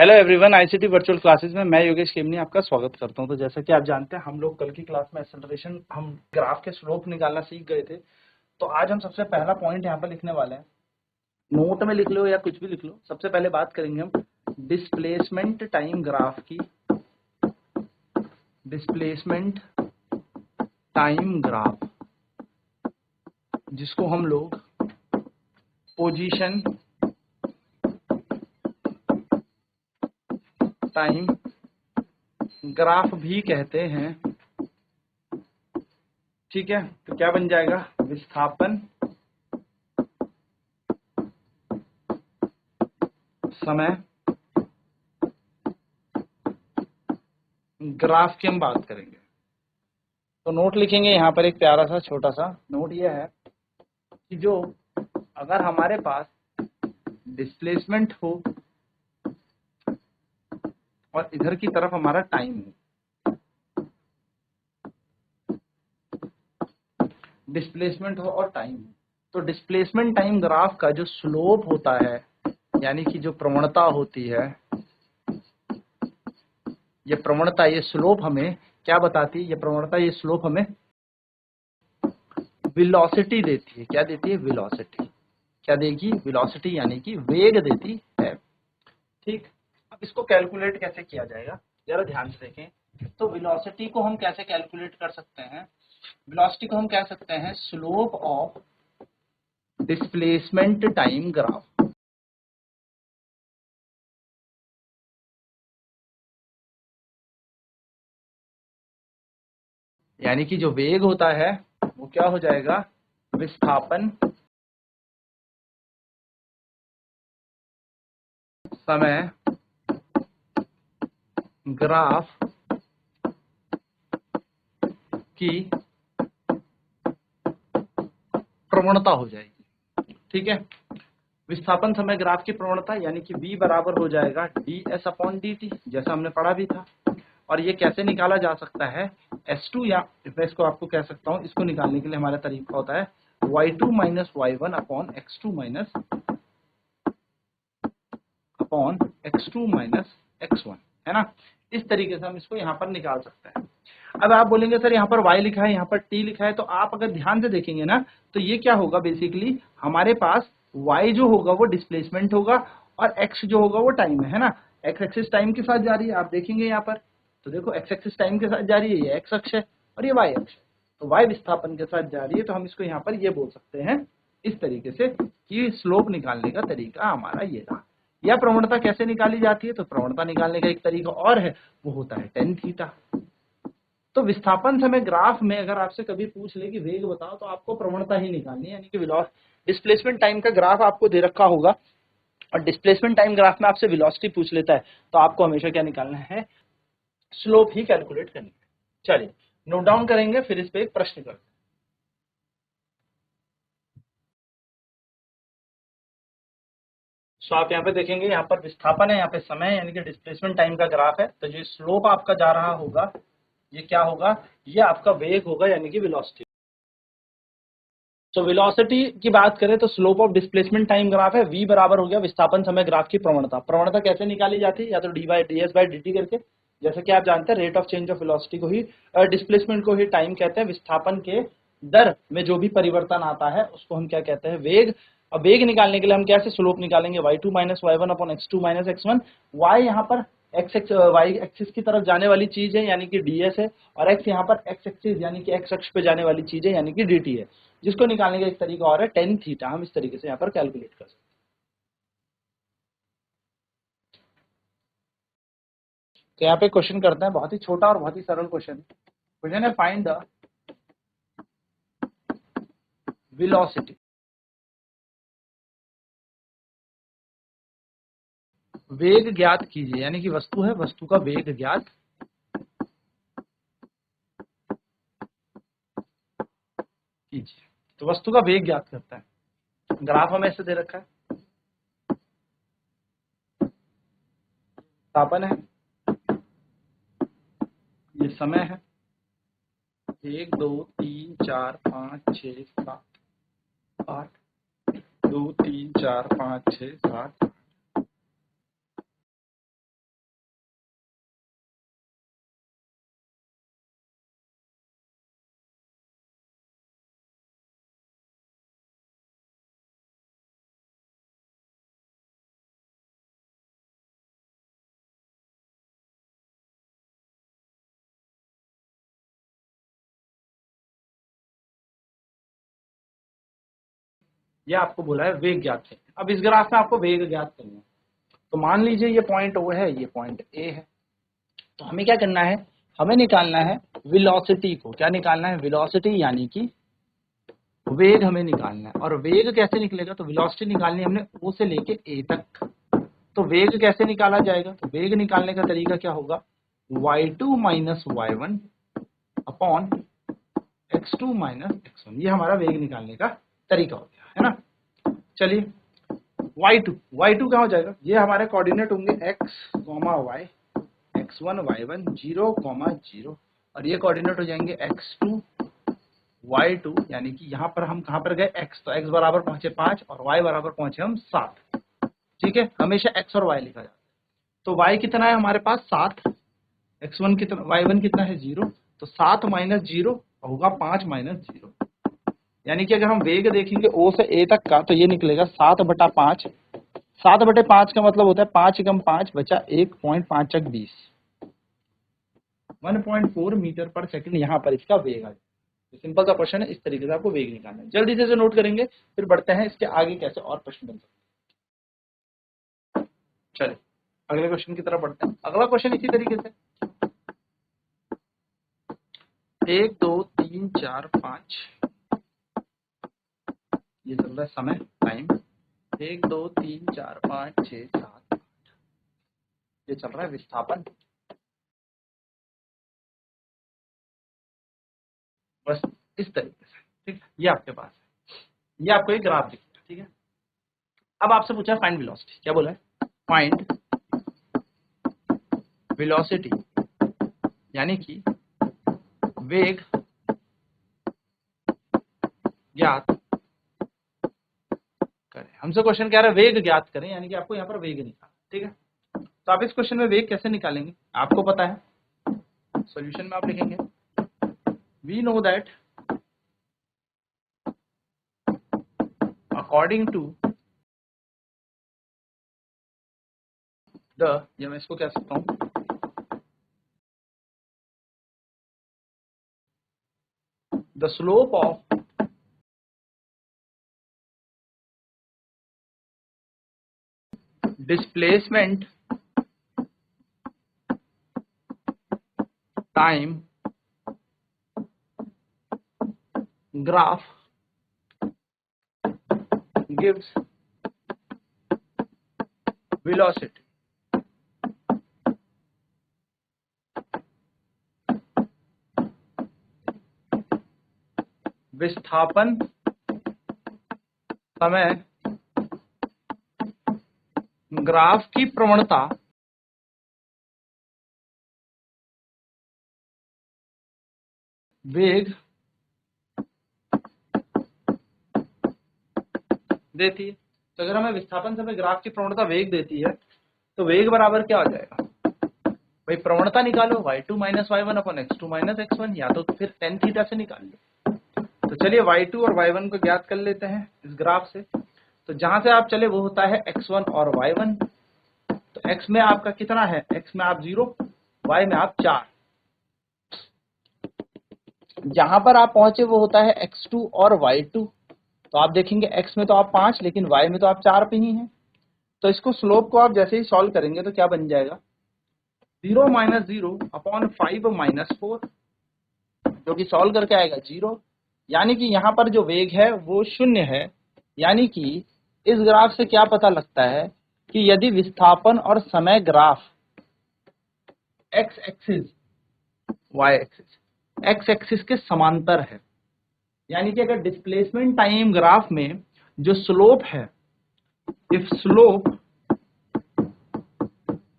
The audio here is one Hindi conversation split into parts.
Hello everyone, ICT virtual classes में मैं योगेश केमनी आपका स्वागत करता हूं। तो जैसा कि आप जानते हैं, हम लोग कल की क्लास में एक्सेलरेशन हम ग्राफ के स्लोप निकालना सीख गए थे। तो आज हम सबसे पहला पॉइंट यहां पर लिखने वाले हैं। नोट में लिख लो या कुछ भी लिख लो। सबसे पहले बात करेंगे हम डिस्प्लेसमेंट टाइम ग्राफ की। डिस्प्लेसमेंट टाइम ग्राफ, जिसको हम लोग पोजीशन टाइम ग्राफ भी कहते हैं। ठीक है, तो क्या बन जाएगा? विस्थापन समय ग्राफ की हम बात करेंगे। तो नोट लिखेंगे यहाँ पर, एक प्यारा सा छोटा सा नोट ये है कि जो अगर हमारे पास डिस्प्लेसमेंट हो और इधर की तरफ हमारा टाइम हो, डिस्प्लेसमेंट हो और टाइम हो, तो डिस्प्लेसमेंट टाइम ग्राफ का जो स्लोप होता है, यानी कि जो प्रवणता होती है, ये प्रवणता, ये स्लोप हमें क्या बताती है? ये प्रवणता, ये स्लोप हमें वेलोसिटी देती है। क्या देती है? वेलोसिटी। क्या देगी? वेलोसिटी, यानी कि वेग देती है। ठीक, अब इसको कैलकुलेट कैसे किया जाएगा, जरा ध्यान से देखें। तो वेलोसिटी को हम कैसे कैलकुलेट कर सकते हैं? वेलोसिटी को हम कह सकते हैं slope of displacement time graph. यानी कि जो वेग होता है वो क्या हो जाएगा? विस्थापन समय ग्राफ की प्रवणता हो जाएगी। ठीक है, विस्थापन समय ग्राफ की प्रवणता यानी कि v बराबर हो जाएगा ds अपॉन dt, जैसा हमने पढ़ा भी था। और ये कैसे निकाला जा सकता है? S2, या मैं इसको आपको कह सकता हूं, इसको निकालने के लिए हमारा तरीका होता है y2 minus y1 upon x2 minus x1, है ना। इस तरीके से हम इसको यहाँ पर निकाल सकते हैं। अब आप बोलेंगे सर यहाँ पर y लिखा है, यहाँ पर t लिखा है, तो आप अगर ध्यान से देखेंगे ना, तो ये क्या होगा? बेसिकली हमारे पास y जो होगा वो डिस्प्लेसमेंट होगा और x जो होगा वो टाइम है ना। x एक्सिस टाइम के साथ जा रही है, आप देखेंगे यहाँ पर, तो देखो x एक्सिस टाइम के साथ जा रही है, ये x अक्ष है और ये y अक्ष है। तो y विस्थापन के साथ जा रही है, तो हम इसको यहाँ पर ये बोल सकते हैं इस तरीके से कि स्लोप निकालने का तरीका हमारा ये रहा। यह प्रवणता कैसे निकाली जाती है? तो प्रवणता निकालने का एक तरीका और है, वो होता है tan थीटा। तो विस्थापन समय ग्राफ में अगर आपसे कभी पूछ ले कि वेग बताओ, तो आपको प्रवणता ही निकालनी है, यानी कि डिस्प्लेसमेंट टाइम का ग्राफ आपको दे रखा होगा और डिस्प्लेसमेंट टाइम ग्राफ में आपसे वेलोसिटी पूछ लेता है, तो आपको हमेशा क्या निकालना है? स्लोप ही कैलकुलेट करनी है। चलिए नोट डाउन करेंगे, फिर इस पे एक प्रश्न करते हैं। तो आप यहाँ पे देखेंगे, यहाँ पर विस्थापन है, यहाँ पे समय है, यानी कि डिस्प्लेसमेंट टाइम का ग्राफ है। तो जो स्लोप आपका जा रहा होगा, ये क्या होगा? ये आपका वेग होगा, यानी कि वेलोसिटी। तो वेलोसिटी की बात करें तो slope of displacement time graph है, v बराबर हो गया विस्थापन समय ग्राफ की प्रवणता। प्रवणता कैसे निकाली जाती है? या तो D by D S by D T करके, जैसे कि आप जानते हैं rate of change of velocity को ही, डिस्प्लेसमेंट को ही टाइम कहते हैं। विस्थापन के दर में जो भी परिवर्तन आता है उसको हम क्या कहते हैं? वेग। अब वेग निकालने के लिए हम कैसे स्लोप निकालेंगे? y2 minus y1 upon x2 minus x1। y यहाँ पर y एक्सिस की तरफ जाने वाली चीज है, यानी कि ds है, और x यहाँ पर x एक्सिस यानी कि x अक्ष पे जाने वाली चीज है, यानी कि dt है। जिसको निकालने का एक तरीका और है tan थीटा। हम इस तरीके से यहाँ पर कैलकुलेट कर सकते हैं। तो यहाँ पे क्वेश्चन करते हैं, बहुत ही छोटा और बहुत ही सरल क्वेश्चन। क्वेश्चन है फाइंड द वेलोसिटी। वेग ज्ञात कीजिए, यानी कि वस्तु है, वस्तु का वेग ज्ञात कीजिए। तो वस्तु का वेग ज्ञात करता है। ग्राफ हमें ऐसे दे रखा है, तापन है, ये समय है, 1 2 3 4 5 6 7 8, 2 3 4 5 6 7 ये आपको बोला है वेग ज्ञात है। अब इस ग्राफ में आपको वेग ज्ञात करना है। तो मान लीजिए ये पॉइंट O है, ये पॉइंट A है। तो हमें क्या करना है, हमें निकालना है वेलोसिटी को। क्या निकालना है, वेलोसिटी, यानी कि वेग हमें निकालना है। और वेग कैसे निकलेगा, तो वेलोसिटी निकालनी है हमने O से लेके A तक। तो वेग कैसे निकाला जाएगा, तो वेग निकालने का तरीका क्या होगा, y2 minus y1 upon x2 minus x1। ये हमारा वेग निकालने का तरीका हो गया है ना। चलिए y2 क्या हो जाएगा, ये हमारे कोऑर्डिनेट होंगे x, y, x1, y1 0, 0 और ये कोऑर्डिनेट हो जाएंगे x2, y2, यानी कि यहाँ पर हम कहाँ पर गए x, तो x बराबर पहुंचे 5 और y बराबर पहुंचे हम 7। ठीक है, हमेशा x और y लिखा जाता है। तो y कितना है हमारे पास 7, x1 कितना, y1 कितना है 0, तो 7 माइनस 0 होगा 5 माइनस 0। यानी कि अगर हम वेग देखेंगे O से A तक का, तो ये निकलेगा 7/5। 7/5 का मतलब होता है 5 कम 5 बचा 1, 5 चक 20, 1.4 मीटर पर सेकंड यहाँ पर इसका वेग आ जाए। तो सिंपल सा क्वेश्चन है, इस तरीके से आपको वेग निकालना है। जल्दी से नोट करेंगे, फिर बढ़ते हैं इसके आगे कैसे और प्रश्न बन सकते हैं। चलिए अगले क्वेश्चन की तरफ बढ़ते हैं। अगला क्वेश्चन इसी तरीके से 1 2 3 4 5 ये चल रहा है समय, टाइम 1 2 3 4 5 6 7 ये चल रहा है विस्थापन। बस इस तरीके से, ठीक, ये आपके पास है, ये आपको एक ग्राफ दिखेगा। ठीक है, अब आपसे पूछा फाइंड वेलोसिटी, क्या बोला है, फाइंड वेलोसिटी, यानी कि वेग ज्ञात करें। हमसे क्वेश्चन कह रहा है वेग ज्ञात करें, यानी कि आपको यहाँ पर वेग निकालना। ठीक है, तो आप इस क्वेश्चन में वेग कैसे निकालेंगे, आपको पता है, सॉल्यूशन में आप लिखेंगे we know that according to the, या मैं इसको कह सकता हूं the slope of displacement time graph gives velocity. विस्थापन समय ग्राफ की प्रवणता वेग देती है। तो अगर हमें विस्थापन समय ग्राफ की प्रवणता वेग देती है, तो वेग बराबर क्या हो जाएगा, भाई प्रवणता निकालो y2 minus y1 upon x2 minus x1, या तो फिर tan थीटा से निकाल लो। तो चलिए y2 और y1 को ज्ञात कर लेते हैं इस ग्राफ से। तो जहां से आप चले वो होता है x1 और y1। तो x में आपका कितना है, x में आप 0, y में आप 4। जहां पर आप पहुंचे वो होता है x2 और y2। तो आप देखेंगे x में तो आप 5, लेकिन y में तो आप 4 पे ही हैं। तो इसको स्लोप को आप जैसे ही सॉल्व करेंगे तो क्या बन जाएगा, 0 माइनस 0 अपॉन 5 माइनस 4, जो कि सॉल्व करके आएगा 0। यानी कि यहाँ पर जो वेग है वो 0 है। यानी कि इस ग्राफ से क्या पता लगता है कि यदि विस्थापन और समय graph x axis y axis x axis के समांतर है, यानी कि अगर डिस्प्लेसमेंट टाइम ग्राफ में जो स्लोप है, if slope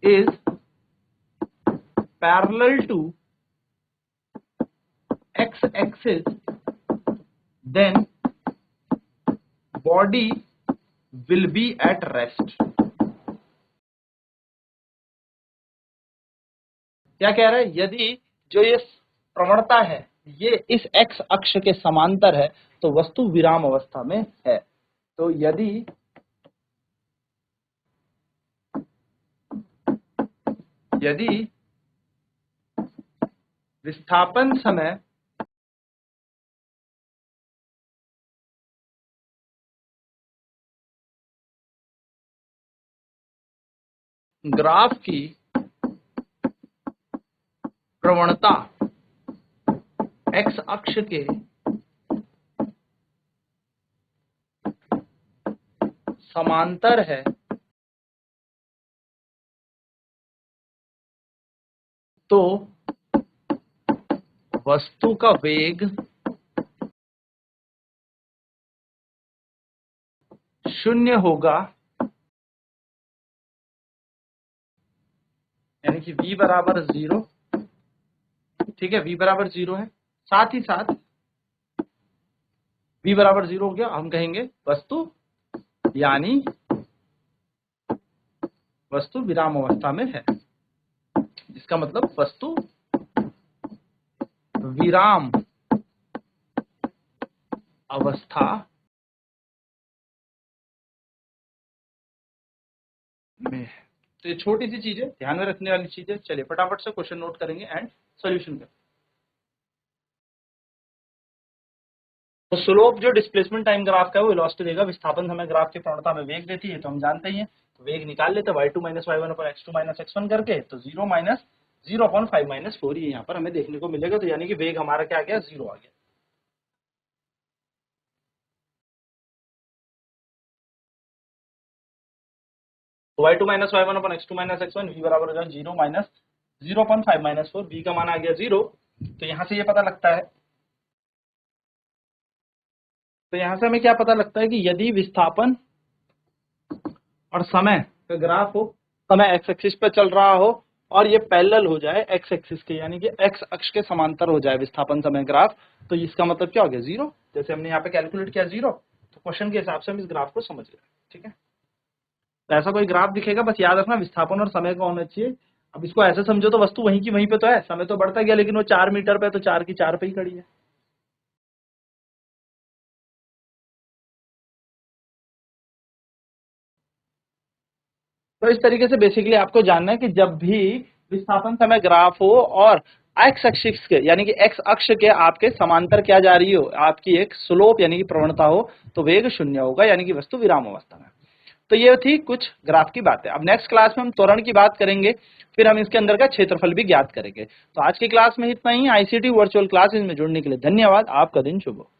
is parallel to x axis, then body will be at rest. क्या कह रहा है, यदि जो ये प्रवणता है ये इस x अक्ष के समांतर है तो वस्तु विराम अवस्था में है। तो यदि विस्थापन समय ग्राफ की प्रवणता एक्स अक्ष के समांतर है तो वस्तु का वेग शून्य होगा, यानी कि v बराबर 0। ठीक है, v बराबर 0 है। साथ ही साथ v बराबर 0 हो गया, हम कहेंगे वस्तु यानी वस्तु विराम अवस्था में है, जिसका मतलब वस्तु विराम अवस्था में है। तो ये छोटी सी चीजें ध्यान में रखने वाली चीजें। चलिए फटाफट से क्वेश्चन नोट करेंगे एंड सॉल्यूशन करेंगे। तो स्लोप जो डिस्प्लेसमेंट टाइम ग्राफ का है वो वेलोसिटी देगा, विस्थापन समय ग्राफ की प्रवणता में वेग देती है, तो हम जानते ही हैं। तो वेग निकाल लेते y2 - y1 x2 - x1 करके, तो 0 - 0/5 - 4 ये यहाँ पर हमें देखने को मिलेगा। तो यानी कि वेग हमारा क्या आ गया, 0 आ गया। तो y2 - y1 x2 - x1 v बराबर हो जाएगा 0 - 0/5 - 4, v का मान आ गया 0। तो यहाँ से ये पता लगता है, तो यहाँ से हमें क्या पता लगता है कि यदि विस्थापन और समय का ग्राफ हो, समय एक्स एक्सिस पे चल रहा हो और ये पैरेलल हो जाए एक्स एक्सिस के, यानी कि एक्स अक्ष के समांतर हो जाए विस्थापन समय ग्राफ, तो इसका मतलब क्या हो गया, 0। जैसे हमने यहाँ पे कैलकुलेट किया 0, तो क्वेश्चन के हिसाब से हम इस ग्राफ को समझ रहे हैं। ठीक है, तो ऐसा कोई ग्राफ दिखेगा, बस याद रखना विस्थापन और समय का होना चाहिए। अब इसको ऐसे समझो तो वस्तु वहीं की वहीं पे तो है, समय तो बढ़ता गया, लेकिन वो 4 मीटर पे, तो 4 की 4 पे ही खड़ी है। तो इस तरीके से बेसिकली आपको जानना है कि जब भी विस्थापन समय ग्राफ हो और एक्स एक्सिस के, यानी कि एक्स अक्ष के आपके समांतर क्या जा रही हो, आपकी एक स्लोप यानी कि प्रवणता हो, तो वेग शून्य होगा, यानी कि वस्तु विराम अवस्था में। तो ये थी कुछ ग्राफ की बातें। अब नेक्स्ट क्लास में हम त्वरण की बात करेंगे, फिर हम इसके अंदर का क्षेत्रफल भी ज्ञात करेंगे। तो आज की क्लास में इतना ही। आईसीटी वर्चुअल क्लासेस में जुड़ने के लिए धन्यवाद। आपका दिन शुभ हो।